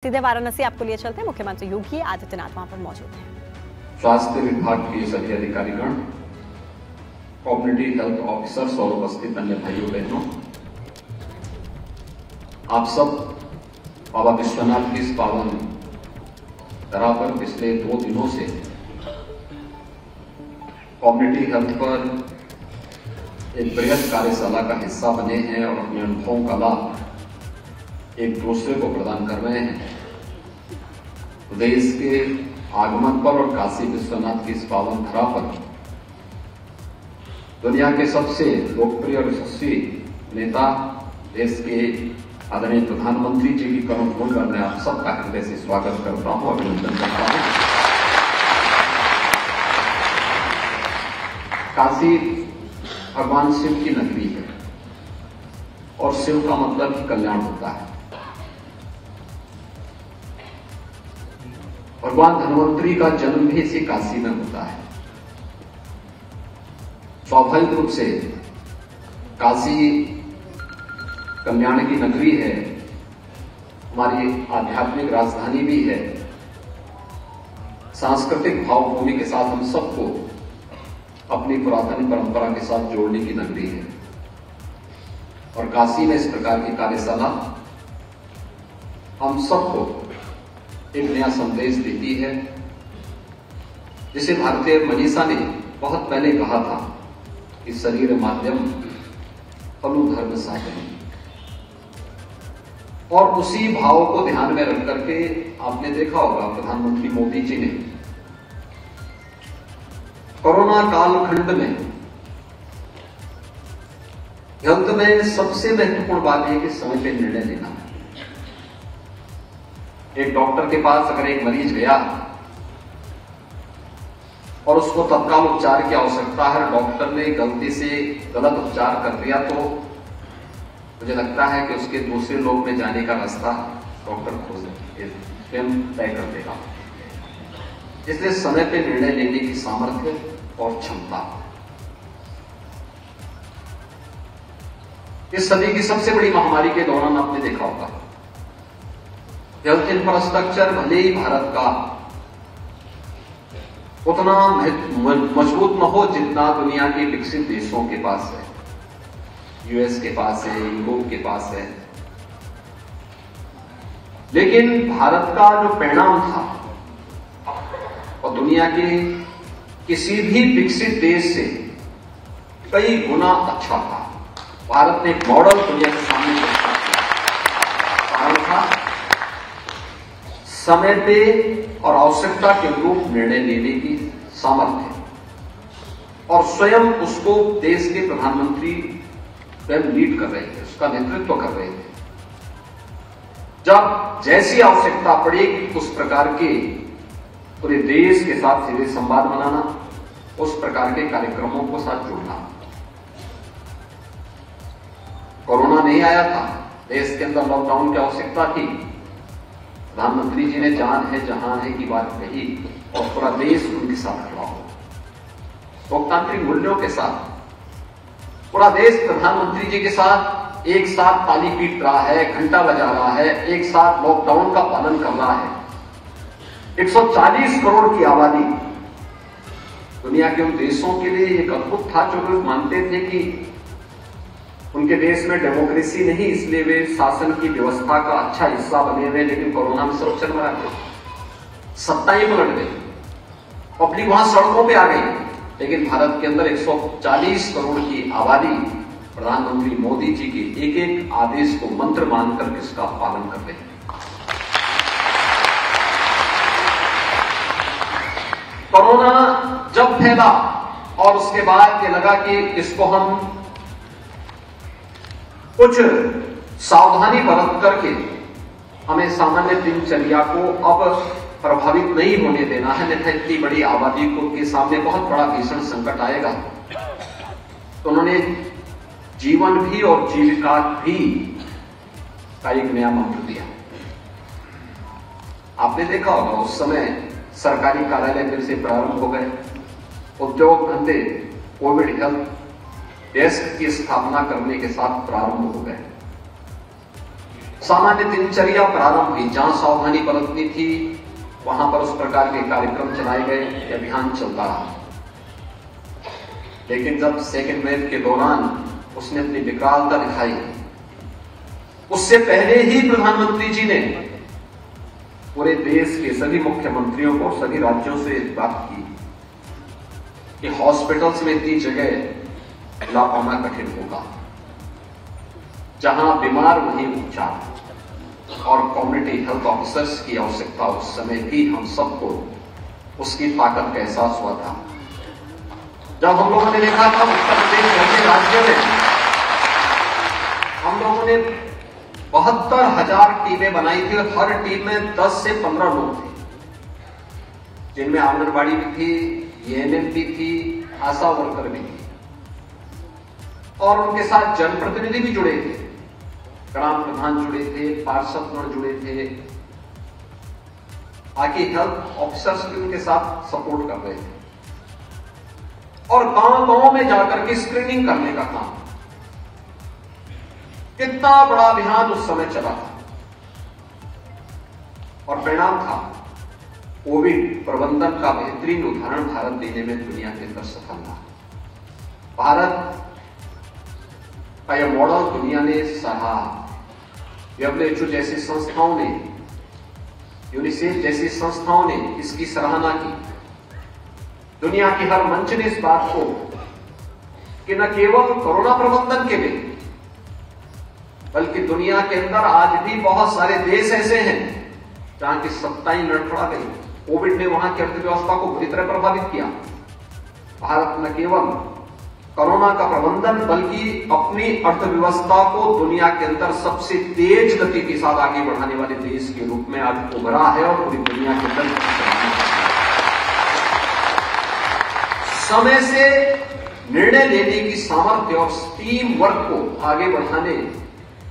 सीधे वाराणसी आपको लिए चलते हैं। मुख्यमंत्री योगी आदित्यनाथ वहां पर मौजूद हैं। स्वास्थ्य विभाग के सभी अधिकारीगण, कम्युनिटी हेल्थ ऑफिसर्स और उपस्थित अन्य भाइयों बहनों, आप सब बाबा विश्वनाथ की इस पावन धरा पर पिछले 2 दिनों से कम्युनिटी हेल्थ पर एक बृहद कार्यशाला का हिस्सा बने हैं और अपने अनुभवों का लाभ एक दूसरे को प्रदान कर रहे हैं। देश के आगमन पर और काशी विश्वनाथ की इस पावन धरा पर दुनिया के सबसे लोकप्रिय और यशस्वी नेता, देश के आदरणीय प्रधानमंत्री जी की कर्मभूमि पर मैं आप सबका हृदय से स्वागत करता हूं, अभिनंदन करता हूं। काशी भगवान शिव की नगरी है और शिव का मतलब ही कल्याण होता है। भगवान धन्वंतरी का जन्म भी इसी काशी में होता है। स्वाभाविक रूप से काशी कल्याण की नगरी है, हमारी आध्यात्मिक राजधानी भी है। सांस्कृतिक भावभूमि के साथ हम सबको अपनी पुरातन परंपरा के साथ जोड़ने की नगरी है और काशी में इस प्रकार की कार्यशाला हम सबको एक नया संदेश देती है, जिसे भारतीय मनीषा ने बहुत पहले कहा था कि शरीर माध्यम खलु धर्म साधन। और उसी भाव को ध्यान में रख करके आपने देखा होगा प्रधानमंत्री मोदी जी ने कोरोना कालखंड में हेल्थ में सबसे महत्वपूर्ण बात है कि समय पे निर्णय लेना है। एक डॉक्टर के पास अगर एक मरीज गया और उसको तत्काल उपचार की आवश्यकता है, डॉक्टर ने गलती से गलत उपचार कर दिया, तो मुझे लगता है कि उसके दूसरे लोग में जाने का रास्ता डॉक्टर खोज स्वयं तय कर देगा। इसलिए समय पे निर्णय लेने की सामर्थ्य और क्षमता इस सदी की सबसे बड़ी महामारी के दौरान आपने देखा होगा। हेल्थ इंफ्रास्ट्रक्चर भले ही भारत का उतना मजबूत न हो जितना दुनिया के विकसित देशों के पास है, यूएस के पास है, यूरोप के पास है, लेकिन भारत का जो परिणाम था और दुनिया के किसी भी विकसित देश से कई गुना अच्छा था। भारत ने एक मॉडल दुनिया के सामने रखा था समय पे और आवश्यकता के अनुरूप निर्णय लेने की सामर्थ्य, और स्वयं उसको देश के प्रधानमंत्री स्वयं लीड कर रहे थे, उसका नेतृत्व कर रहे थे। जब जैसी आवश्यकता पड़ेगी उस प्रकार के पूरे देश के साथ सीधे संवाद बनाना, उस प्रकार के कार्यक्रमों को साथ जोड़ना। कोरोना नहीं आया था, देश के अंदर लॉकडाउन की आवश्यकता थी, प्रधानमंत्री जी ने जान है जहान है की बात कही और पूरा देश उनके साथ खड़ा हो। लोकतांत्रिक मूल्यों के साथ पूरा देश प्रधानमंत्री जी के साथ एक साथ ताली पीट रहा है, घंटा बजा रहा है, एक साथ लॉकडाउन का पालन कर रहा है। 140 करोड़ की आबादी दुनिया के उन देशों के लिए एक अद्भुत था जो लोग मानते थे कि उनके देश में डेमोक्रेसी नहीं, इसलिए वे शासन की व्यवस्था का अच्छा हिस्सा बने हुए, लेकिन कोरोना में सब चरमरा गए, सत्ता ही पलट गई, पब्लिक वहां सड़कों पे आ गई। लेकिन भारत के अंदर 140 करोड़ की आबादी प्रधानमंत्री मोदी जी के एक एक आदेश को मंत्र मानकर इसका पालन कर रहे हैं। कोरोना जब फैला और उसके बाद ये लगा कि इसको हम कुछ सावधानी बरत करके हमें सामान्य दिनचर्या को अब प्रभावित नहीं होने देना है, नहीं इतनी बड़ी आबादी को के सामने बहुत बड़ा भीषण संकट आएगा। तो उन्होंने जीवन भी और जीविका भी का एक नया मंत्र दिया। आपने देखा होगा उस समय सरकारी कार्यालय फिर से प्रारंभ हो गए, उद्योग धंधे कोविड हेल्प डेस्क की स्थापना करने के साथ प्रारंभ हो गए। सामान्य दिनचर्या प्रारंभ हुई। जहां सावधानी बरतनी थी वहां पर उस प्रकार के कार्यक्रम चलाए गए, अभियान चलता रहा। लेकिन जब सेकेंड वेव के दौरान उसने अपनी विकरालता दिखाई, उससे पहले ही प्रधानमंत्री जी ने पूरे देश के सभी मुख्यमंत्रियों को, सभी राज्यों से बात की कि हॉस्पिटल्स में इतनी जगह ला पाना कठिन होगा, जहां बीमार वहीं उपचार, और कम्युनिटी हेल्थ ऑफिसर्स की आवश्यकता उस समय भी हम सबको उसकी ताकत का एहसास हुआ था। जब हम लोगों ने देखा था उत्तर प्रदेश जैसे राज्य में हम लोगों ने 72,000 टीमें बनाई थी और हर टीम में 10 से 15 लोग थे, जिनमें आंगनबाड़ी भी थी, एएनएम भी थी, आशा वर्कर भी थी, और उनके साथ जनप्रतिनिधि भी जुड़े थे, ग्राम प्रधान जुड़े थे, पार्षदगण जुड़े थे, बाकी हेल्थ ऑफिसर्स भी उनके साथ सपोर्ट कर रहे थे, और गांव-गांव में जाकर के स्क्रीनिंग करने का काम। कितना बड़ा अभियान उस समय चला था, और परिणाम था कोविड प्रबंधन का बेहतरीन उदाहरण भारत देने में दुनिया के अंदर सफल रहा। भारत का यह मॉडल दुनिया ने सराहा। WHO जैसी संस्थाओं ने, यूनिसेफ जैसी संस्थाओं ने इसकी सराहना की। दुनिया की हर मंच ने इस बात को कि न केवल कोरोना प्रबंधन के लिए, बल्कि दुनिया के अंदर आज भी बहुत सारे देश ऐसे हैं जहां की सत्ताएं लड़खड़ा गई। कोविड ने वहां की अर्थव्यवस्था को बुरी तरह प्रभावित किया। भारत न केवल कोरोना का प्रबंधन बल्कि अपनी अर्थव्यवस्था को दुनिया के अंदर सबसे तेज गति के साथ आगे बढ़ाने वाले देश के रूप में आज उभरा है, और पूरी दुनिया के अंदर समय से निर्णय लेने की सामर्थ्य और टीम वर्क को आगे बढ़ाने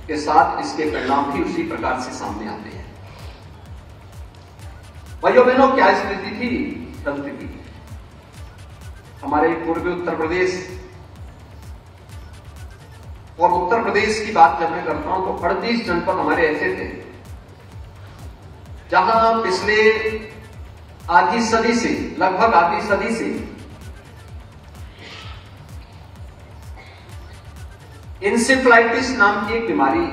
के साथ इसके परिणाम भी उसी प्रकार से सामने आते हैं। भाइयों बहनों, क्या स्थिति थी हेल्थ की? हमारे पूर्वी उत्तर प्रदेश, और उत्तर प्रदेश की बात जब मैं करता हूं तो 38 जनपद हमारे ऐसे थे जहां पिछले आधी सदी से, लगभग आधी सदी से इंसेफ्लाइटिस नाम की एक बीमारी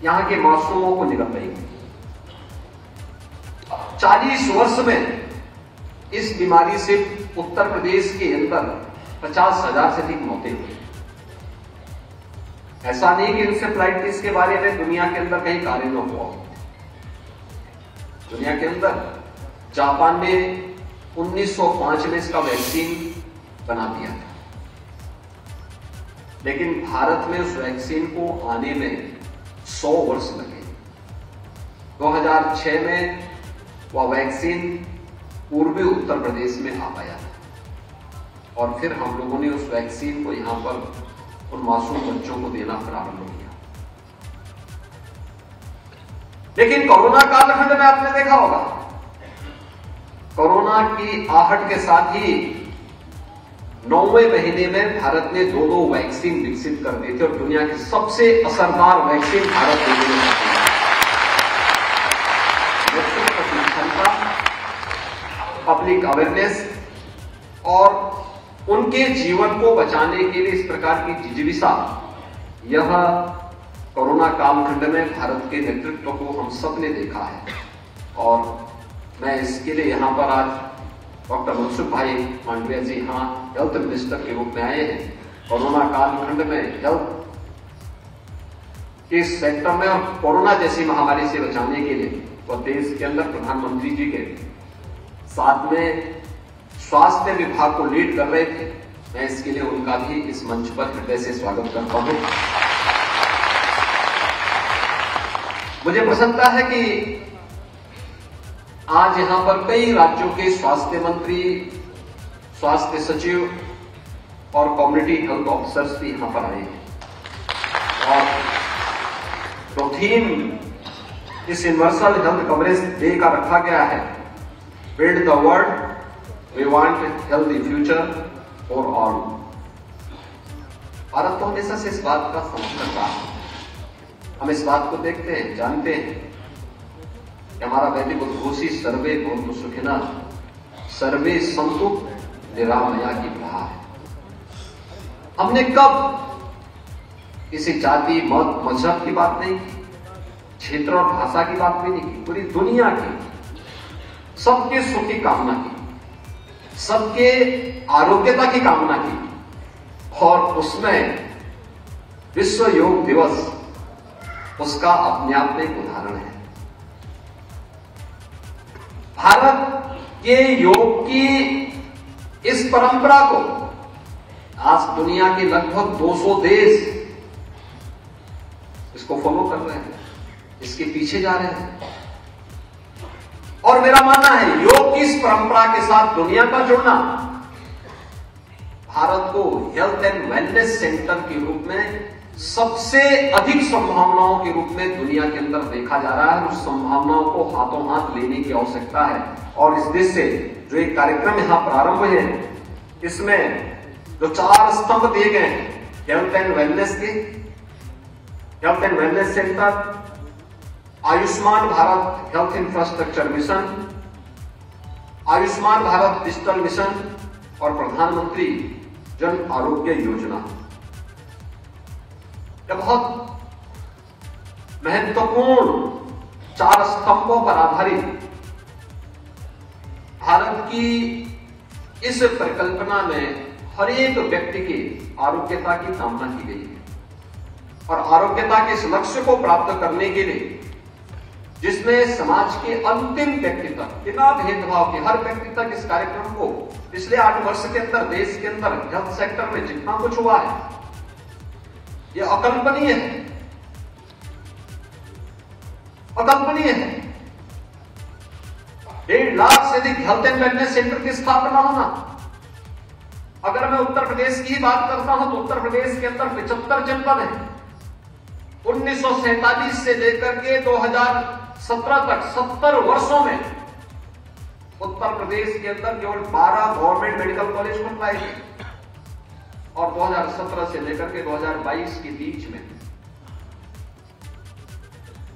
यहां के मासूमों को निकल रही है। 40 वर्ष में इस बीमारी से उत्तर प्रदेश के अंदर 50,000 से अधिक मौतें हुई। ऐसा नहीं कि इंसेफ्लाइटिस के बारे में दुनिया के अंदर कहीं कार्य न हुआ। दुनिया के अंदर जापान ने 1905 में इसका वैक्सीन बना दिया था, लेकिन भारत में उस वैक्सीन को आने में 100 वर्ष लगे। 2006 में वह वैक्सीन पूर्वी उत्तर प्रदेश में आ पाया था, और फिर हम लोगों ने उस वैक्सीन को यहां पर उन मासूम बच्चों को देना प्रारंभ किया। लेकिन कोरोना कालखंड में आपने देखा होगा, कोरोना की आहट के साथ ही 9वें महीने में भारत ने 2 वैक्सीन विकसित कर दी थी, और दुनिया की सबसे असरदार वैक्सीन भारत देने में क्षमता, पब्लिक अवेयरनेस और उनके जीवन को बचाने के लिए इस प्रकार की जिजीविसा, यह कोरोना कालखंड में भारत के नेतृत्व को हम सब ने देखा है। और मैं इसके लिए यहां पर आज डॉक्टर मनसुख भाई मांडविया जी यहां हेल्थ मिनिस्टर के रूप में आए हैं। कोरोना कालखंड में हेल्थ के सेक्टर में और कोरोना जैसी महामारी से बचाने के लिए वह देश के अंदर प्रधानमंत्री जी के साथ में स्वास्थ्य विभाग को लीड कर रहे थे। मैं इसके लिए उनका भी इस मंच पर हृदय से स्वागत करता हूं। मुझे प्रसन्नता है कि आज यहां पर कई राज्यों के स्वास्थ्य मंत्री, स्वास्थ्य सचिव और कम्युनिटी हेल्थ ऑफिसर्स भी यहां पर आए हैं, और तो थीम इस यूनिवर्सल हेल्थ कवरेज डे का रखा गया है, build the world we want healthy future for all. Bharat तो हमेशा से इस बात का समर्थन रहा हम इस बात को देखते हैं, जानते हैं कि हमारा वैदिक उद्घोषी सर्वे भवन्तु सुखिनः सर्वे सन्तु निरामया की कहा है। हमने कब किसी जाति, मत, मजहब की बात नहीं की, क्षेत्र और भाषा की बात भी नहीं की, पूरी दुनिया की सबके सुख की कामना की, सबके आरोग्यता की कामना की, और उसमें विश्व योग दिवस उसका अपने आप में एक उदाहरण है। भारत के योग की इस परंपरा को आज दुनिया के लगभग 200 देश इसको फॉलो कर रहे हैं, इसके पीछे जा रहे हैं। और मेरा मानना है योग की इस परंपरा के साथ दुनिया का जुड़ना भारत को हेल्थ एंड वेलनेस सेंटर के रूप में सबसे अधिक संभावनाओं के रूप में दुनिया के अंदर देखा जा रहा है। उस संभावनाओं को हाथों हाथ लेने की आवश्यकता है। और इस देश से जो एक कार्यक्रम यहां प्रारंभ हुए हैं, इसमें जो 4 स्तंभ दिए गए हैं हेल्थ एंड वेलनेस के, health and wellness centre, Ayushman Bharat health infrastructure mission, Ayushman Bharat digital mission और प्रधानमंत्री जन आरोग्य योजना, यह बहुत महत्वपूर्ण 4 स्तंभों पर आधारित भारत की इस परिकल्पना में हर एक व्यक्ति के आरोग्यता की कामना की गई है। और आरोग्यता के इस लक्ष्य को प्राप्त करने के लिए जिसमें समाज के अंतिम व्यक्ति तक बिना भेदभाव के हर व्यक्ति तक इस कार्यक्रम को पिछले 8 वर्ष के अंदर देश के अंदर हेल्थ सेक्टर में जितना कुछ हुआ है यह अकल्पनीय है, अकल्पनीय है। 1.5 लाख से अधिक हेल्थ एंड वेलनेस सेंटर की स्थापना होना। अगर मैं उत्तर प्रदेश की बात करता हूं तो उत्तर प्रदेश के अंदर 75 जनपद हैं। 1947 से लेकर के 2017 तक 70 वर्षों में उत्तर प्रदेश के अंदर केवल 12 गवर्नमेंट मेडिकल कॉलेज खुल पाए थे। और 2017 से लेकर के 2022 के बीच में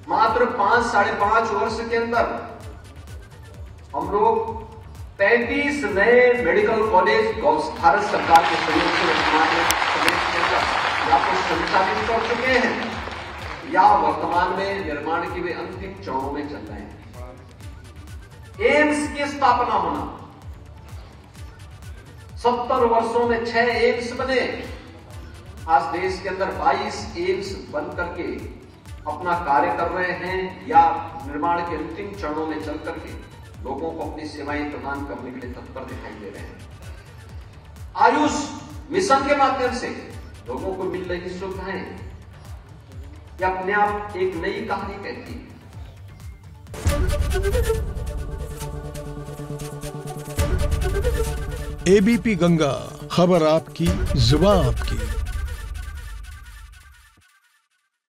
मात्र 5-5.5 वर्ष के अंदर हम लोग 35 नए मेडिकल कॉलेज भारत सरकार के सहयोग से वर्तमान में प्रदेश के अंदर या तो संचालित कर चुके हैं या वर्तमान में निर्माण की वे अंतिम चरणों में चल रहे हैं। एम्स की स्थापना होना, 70 वर्षों में 6 एम्स बने। आज देश के अंदर 22 एम्स बन करके अपना कार्य कर रहे हैं या निर्माण के अंतिम चरणों में चल करके लोगों को अपनी सेवाएं प्रदान करने के लिए तत्पर दिखाई दे रहे हैं। आयुष मिशन के माध्यम से लोगों को मिल रही सुविधाएं यह अपने आप एक नई कहानी कहती है। एबीपी गंगा, खबर आपकी, जुबान आपकी।